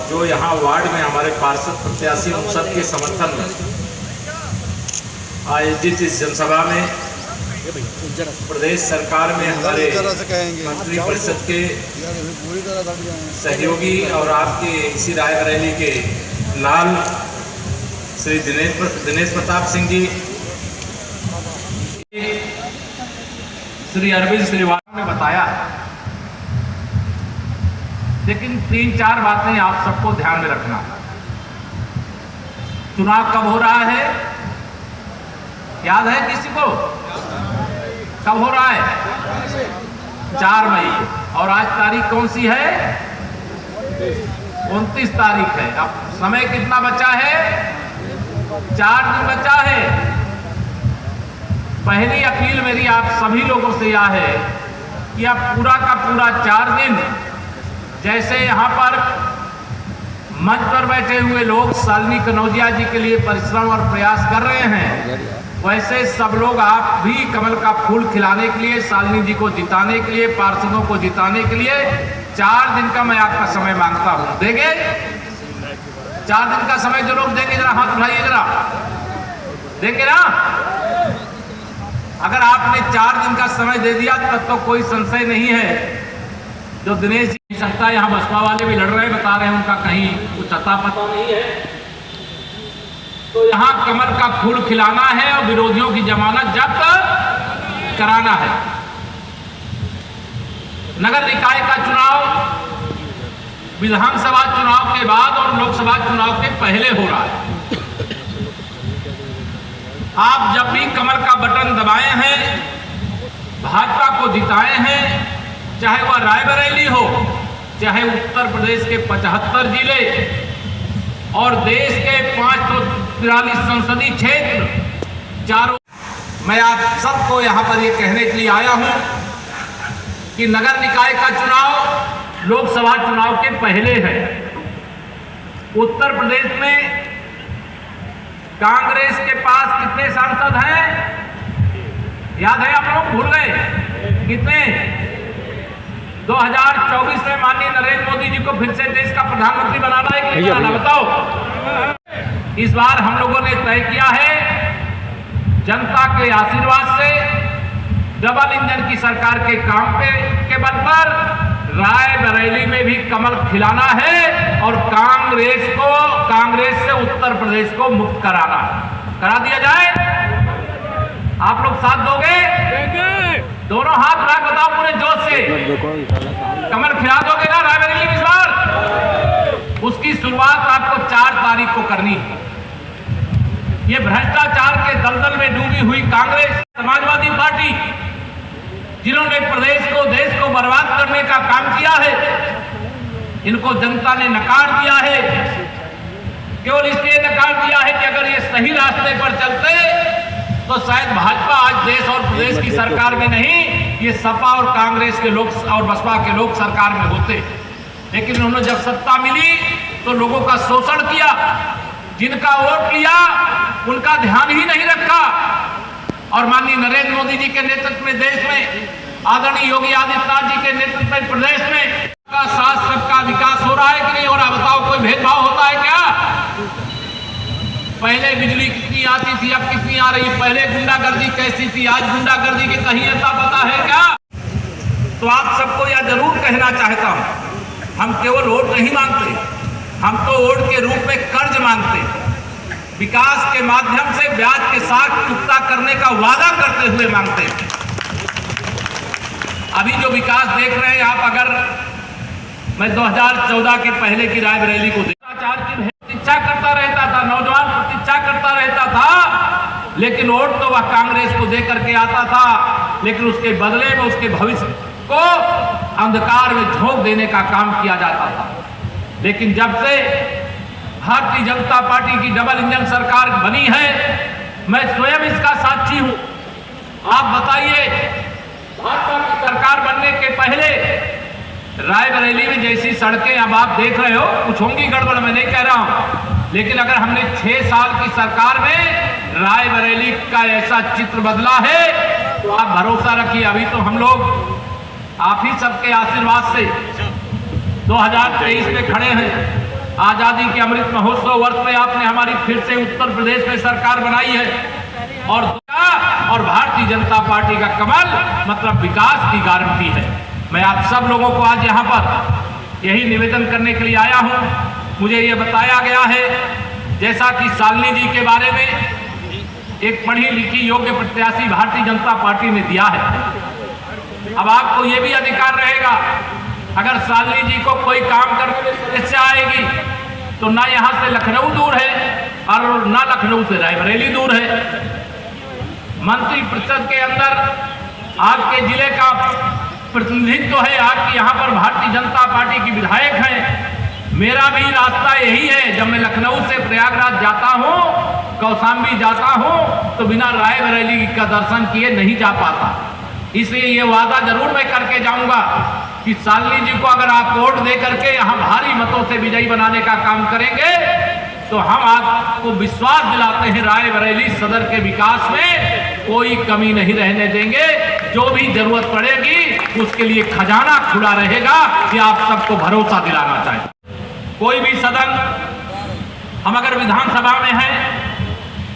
जो यहाँ वार्ड में हमारे पार्षद प्रत्याशी उन सब के समर्थन में आयोजित इस जनसभा में प्रदेश सरकार में हमारे मंत्री परिषद के सहयोगी और आपके इसी रायबरेली के लाल श्री दिनेश प्रताप सिंह जी, श्री अरविंद श्रीवास्तव ने बताया। लेकिन 3-4 बातें आप सबको ध्यान में रखना। चुनाव कब हो रहा है, याद है किसी को? कब हो रहा है? 4 मई। और आज तारीख कौन सी है? 29 तारीख है। अब समय कितना बचा है? 4 दिन बचा है। पहली अपील मेरी आप सभी लोगों से यह है कि आप पूरा का पूरा 4 दिन, जैसे यहाँ पर मंच पर बैठे हुए लोग शालिनी कनौजिया जी के लिए परिश्रम और प्रयास कर रहे हैं, वैसे सब लोग आप भी कमल का फूल खिलाने के लिए, शालिनी जी को जिताने के लिए, पार्षदों को जिताने के लिए 4 दिन का मैं आपका समय मांगता हूं। देंगे? 4 दिन का समय जो लोग देंगे जरा हाथ उठाइए, जरा देंगे ना? अगर आपने 4 दिन का समय दे दिया तब तो कोई संशय नहीं है। जो दिनेश जी सकता है, यहाँ बसपा वाले भी लड़ रहे हैं, बता रहे हैं उनका कहीं कुछ अता पता नहीं है। तो यहाँ कमल का फूल खिलाना है और विरोधियों की जमानत जब्त कराना है। नगर निकाय का चुनाव विधानसभा चुनाव के बाद और लोकसभा चुनाव के पहले हो रहा है। आप जब भी कमल का बटन दबाए हैं, भाजपा को जिताए हैं, चाहे वह रायबरेली हो, चाहे उत्तर प्रदेश के 75 जिले और देश के 543 संसदीय क्षेत्र, चारों, मैं आप सबको यहां पर ये कहने के लिए आया हूं कि नगर निकाय का चुनाव लोकसभा चुनाव के पहले है। उत्तर प्रदेश में कांग्रेस के पास कितने सांसद हैं? याद है? आप लोग भूल गए कितने? 2024 में माननीय नरेंद्र मोदी जी को फिर से देश का प्रधानमंत्री बनाना है कि नहीं बनाना, बताओ। इस बार हम लोगों ने तय किया है, जनता के आशीर्वाद से डबल इंजन की सरकार के काम के बल पर रायबरेली में भी कमल खिलाना है और कांग्रेस से उत्तर प्रदेश को मुक्त कराना है। करा दिया जाए? आप लोग साथ दोगे? दोनों हाथ उठा बताओ पूरे जोश से, कमल खिला दोगे ना रायबरेली में इस बार? उसकी शुरुआत आपको 4 तारीख को करनी है। ये भ्रष्टाचार के दलदल में डूबी हुई कांग्रेस, समाजवादी पार्टी, जिन्होंने प्रदेश को, देश को बर्बाद करने का काम किया है, इनको जनता ने नकार दिया है। केवल इसलिए नकार दिया है कि अगर ये सही रास्ते पर चलते तो शायद भाजपा आज देश और प्रदेश की सरकार में नहीं, ये सपा और कांग्रेस के लोग और बसपा के लोग सरकार में होते। लेकिन उन्होंने जब सत्ता मिली तो लोगों का शोषण किया, जिनका वोट लिया उनका ध्यान ही नहीं रखा। और माननीय नरेंद्र मोदी जी के नेतृत्व में देश में, आदरणीय योगी आदित्यनाथ जी के नेतृत्व में प्रदेश में सबका साथ सबका विकास हो रहा है कि नहीं हो रहा? बताओ, कोई भेदभाव होता है क्या? पहले बिजली कितनी आती थी, अब कितनी आ रही? पहले गुंडागर्दी कैसी थी, आज गुंडागर्दी की कहीं ऐसा पता है क्या? तो आप सबको यह जरूर कहना चाहता हूं, हम केवल वोट नहीं मांगते, हम तो वोट के रूप में कर्ज मांगते, विकास के माध्यम से ब्याज के साथ चुकता करने का वादा करते हुए मांगते हैं। अभी जो विकास देख रहे हैं आप, अगर मैं 2014 के पहले की रायबरेली को भ्रष्टाचार की प्रतीक्षा करता रहता था, नौजवान प्रतीक्षा करता रहता था, लेकिन वोट तो वह कांग्रेस को दे करके आता था, लेकिन उसके बदले में उसके भविष्य को अंधकार में झोंक देने का काम किया जाता था। लेकिन जब से भारतीय जनता पार्टी की डबल इंजन सरकार बनी है, मैं स्वयं इसका साक्षी हूं। आप बताइए, भाजपा की सरकार बनने के पहले रायबरेली में जैसी सड़कें अब आप देख रहे हो, कुछ होंगी गड़बड़, मैं नहीं कह रहा हूं, लेकिन अगर हमने 6 साल की सरकार में रायबरेली का ऐसा चित्र बदला है तो आप भरोसा रखिए, अभी तो हम लोग आप ही सबके आशीर्वाद से 2023 में खड़े हैं। आजादी के अमृत महोत्सव वर्ष में आपने हमारी फिर से उत्तर प्रदेश में सरकार बनाई है और भारतीय जनता पार्टी का कमल मतलब विकास की गारंटी है। मैं आप सब लोगों को आज यहाँ पर यही निवेदन करने के लिए आया हूँ। मुझे ये बताया गया है जैसा कि शालिनी जी के बारे में एक पढ़ी लिखी योग्य प्रत्याशी भारतीय जनता पार्टी ने दिया है। अब आपको ये भी अधिकार रहेगा, अगर शालिनी जी को कोई काम करने में समस्या आएगी तो ना यहाँ से लखनऊ दूर है और ना लखनऊ से रायबरेली दूर है। मंत्री परिषद के अंदर आपके जिले का प्रतिनिधित्व है, आपकी यहाँ पर भारतीय जनता पार्टी की विधायक हैं। मेरा भी रास्ता यही है, जब मैं लखनऊ से प्रयागराज जाता हूँ, कौशाम्बी जाता हूँ, तो बिना रायबरेली का दर्शन किए नहीं जा पाता। इसलिए ये वादा जरूर मैं करके जाऊंगा कि शालिनी जी को अगर आप वोट दे करके यहाँ भारी मतों से विजयी बनाने का काम करेंगे तो हम आपको विश्वास दिलाते हैं रायबरेली सदर के विकास में कोई कमी नहीं रहने देंगे। जो भी जरूरत पड़ेगी उसके लिए खजाना खुला रहेगा, ये आप सबको भरोसा दिलाना चाहिए। कोई भी सदन, हम अगर विधानसभा में हैं,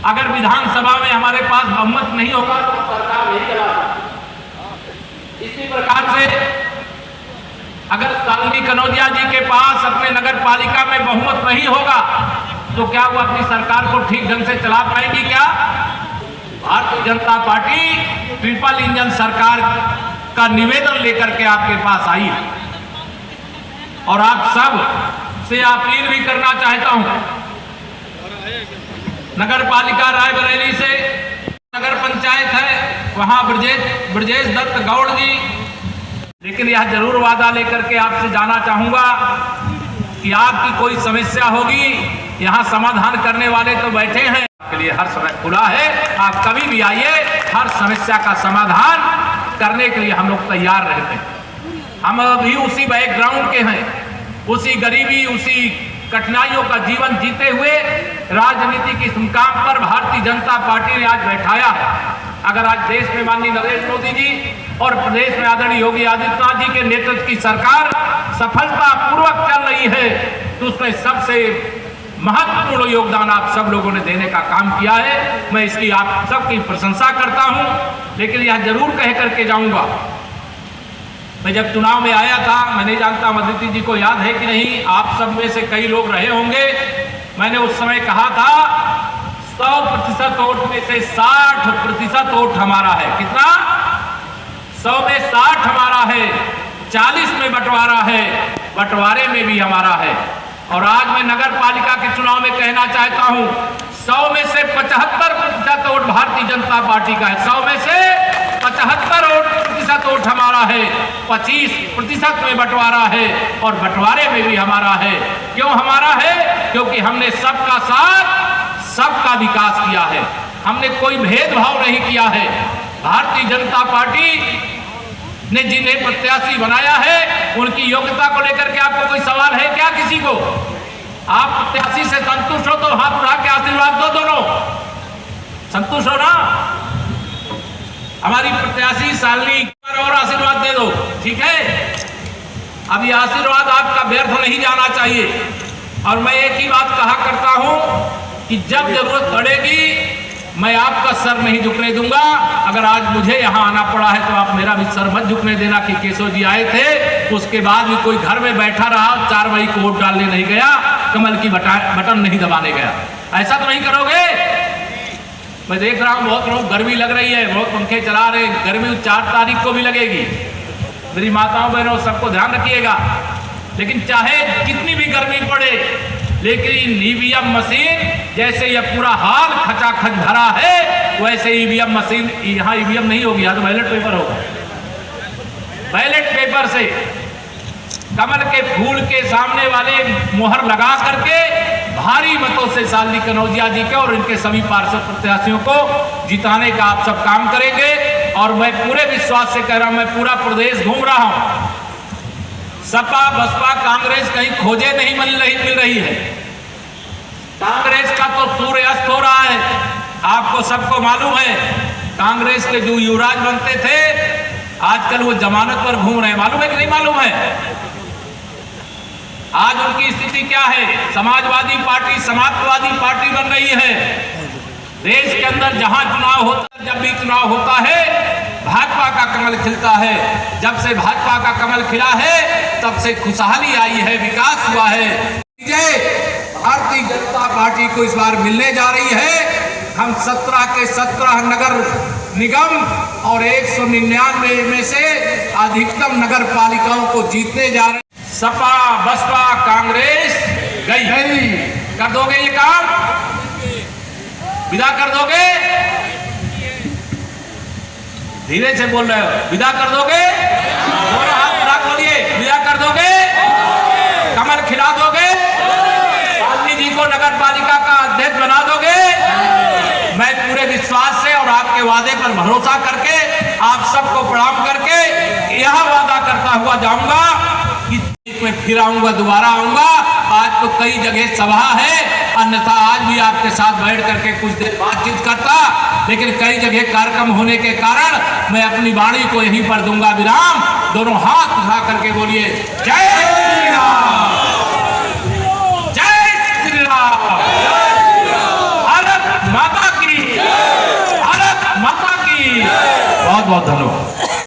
अगर विधानसभा में हमारे पास बहुमत नहीं होगा तो सरकार नहीं चला सकती। इसी प्रकार से अगर शालिनी कनौजिया जी के पास अपने नगर पालिका में बहुमत नहीं होगा तो क्या वो अपनी सरकार को ठीक ढंग से चला पाएंगी? क्या Bharatiya Janata party triple engine सरकार का निवेदन लेकर के आपके पास आई है और आप सब से अपील भी करना चाहता हूं। नगर पालिका रायबरेली से नगर पंचायत है, वहां ब्रजेश दत्त गौड़ जी, लेकिन यह जरूर वादा लेकर के आपसे जाना चाहूंगा कि आपकी कोई समस्या होगी, यहाँ समाधान करने वाले तो बैठे हैं, आपके लिए हर समय खुला है, आप कभी भी आइए, हर समस्या का समाधान करने के लिए हम लोग तैयार रहते हैं। हम अभी उसी बैकग्राउंड के हैं, उसी गरीबी, उसी कठिनाइयों का जीवन जीते हुए राजनीति की मुकाम पर भारतीय जनता पार्टी ने आज बैठाया है। अगर आज देश में माननीय नरेंद्र मोदी जी और प्रदेश में आदरणीय योगी आदित्यनाथ जी के नेतृत्व की सरकार सफलतापूर्वक चल रही है तो उसमें सबसे महत्वपूर्ण योगदान आप सब लोगों ने देने का काम किया है। मैं इसकी आप सबकी प्रशंसा करता हूं, लेकिन यह जरूर कह करके जाऊंगा, मैं जब चुनाव में आया था, मैं नहीं जानता अदिति जी को याद है कि नहीं, आप सब में से कई लोग रहे होंगे, मैंने उस समय कहा था 100% वोट में से 60% वोट हमारा है। कितना? 100 में 60 हमारा है, 40 में बंटवारा है, बंटवारे में भी हमारा है। और आज मैं नगर पालिका के चुनाव में कहना चाहता हूं 100 में से 75% वोट भारतीय जनता पार्टी का है, 100 में से 75% वोट हमारा है, 25% में बंटवारा है और बंटवारे में भी हमारा है। क्यों हमारा है? क्योंकि हमने सबका साथ, सबका विकास किया है, हमने कोई भेदभाव नहीं किया है। भारतीय जनता पार्टी ने जिन्हें प्रत्याशी बनाया है उनकी योग्यता को लेकर के आपको कोई सवाल है क्या? किसी को आप प्रत्याशी से संतुष्ट हो तो हाथ उठा के आशीर्वाद दो, दोनों संतुष्ट हो ना? हमारी प्रत्याशी शालिनी और आशीर्वाद दे दो, ठीक है? अब ये आशीर्वाद आपका व्यर्थ नहीं जाना चाहिए। और मैं एक ही बात कहा करता हूं कि जब जरूरत पड़ेगी मैं आपका सर नहीं झुकने दूंगा। अगर आज मुझे यहाँ आना पड़ा है तो आप मेरा भी सर मत झुकने देना कि केशव जी आए थे, उसके बाद भी कोई घर में बैठा रहा, 4 मई को वोट डालने नहीं गया, कमल की बटन नहीं दबाने गया, ऐसा तो नहीं करोगे? मैं देख रहा हूँ बहुत लोग, गर्मी लग रही है, बहुत पंखे चला रहे, गर्मी 4 तारीख को भी लगेगी। मेरी माताओं बहनों सबको ध्यान रखिएगा, लेकिन चाहे कितनी भी गर्मी पड़े, लेकिन ईवीएम मशीन जैसे यह पूरा हाल खचाखच भरा है वैसे ईवीएम मशीन, यहाँ ईवीएम नहीं होगी, यहाँ तो बैलेट पेपर होगा। बैलेट पेपर से कमल के फूल के सामने वाले मोहर लगा करके भारी मतों से शालिनी कनौजिया जी के और इनके सभी पार्षद प्रत्याशियों को जिताने का आप सब काम करेंगे। और मैं पूरे विश्वास से कह रहा हूं, मैं पूरा प्रदेश घूम रहा हूं, सपा बसपा कांग्रेस कहीं खोजे नहीं मिल रही है। कांग्रेस का तो सूर्य अस्त हो रहा है, आपको सबको मालूम है। कांग्रेस के जो युवराज बनते थे आजकल वो जमानत पर घूम रहे हैं, मालूम है कि नहीं मालूम है? आज उनकी स्थिति क्या है? समाजवादी पार्टी समाजवादी पार्टी बन रही है। देश के अंदर जहां चुनाव होता है, जब भी चुनाव होता है, भाजपा का कमल खिलता है। जब से भाजपा का कमल खिला है तब से खुशहाली आई है, विकास हुआ है। भारतीय जनता पार्टी को इस बार मिलने जा रही है। हम 17 के 17 नगर निगम और 199 में से अधिकतम नगर पालिकाओं को जीतने जा रहे हैं। सपा बसपा कांग्रेस गई। कर दोगे ये काम? विदा कर दोगे? धीरे से बोल रहे हो, विदा कर दोगे? दोनों हाथ उठा बोलिए, विदा कर दोगे? कमल खिला दोगे? गांधी जी को नगर पालिका का अध्यक्ष बना दोगे? मैं पूरे विश्वास से और आपके वादे पर भरोसा करके आप सबको प्रणाम करके यह वादा करता हुआ जाऊंगा कि मैं फिर आऊंगा, दोबारा आऊंगा। आज तो कई जगह सभा है, अन्यथा आज भी आपके साथ बैठ करके कुछ देर बातचीत करता, लेकिन कई जगह कार्यक्रम होने के कारण मैं अपनी वाणी को यहीं पर दूंगा विराम। दोनों हाथ उठा करके बोलिए जय श्री राम।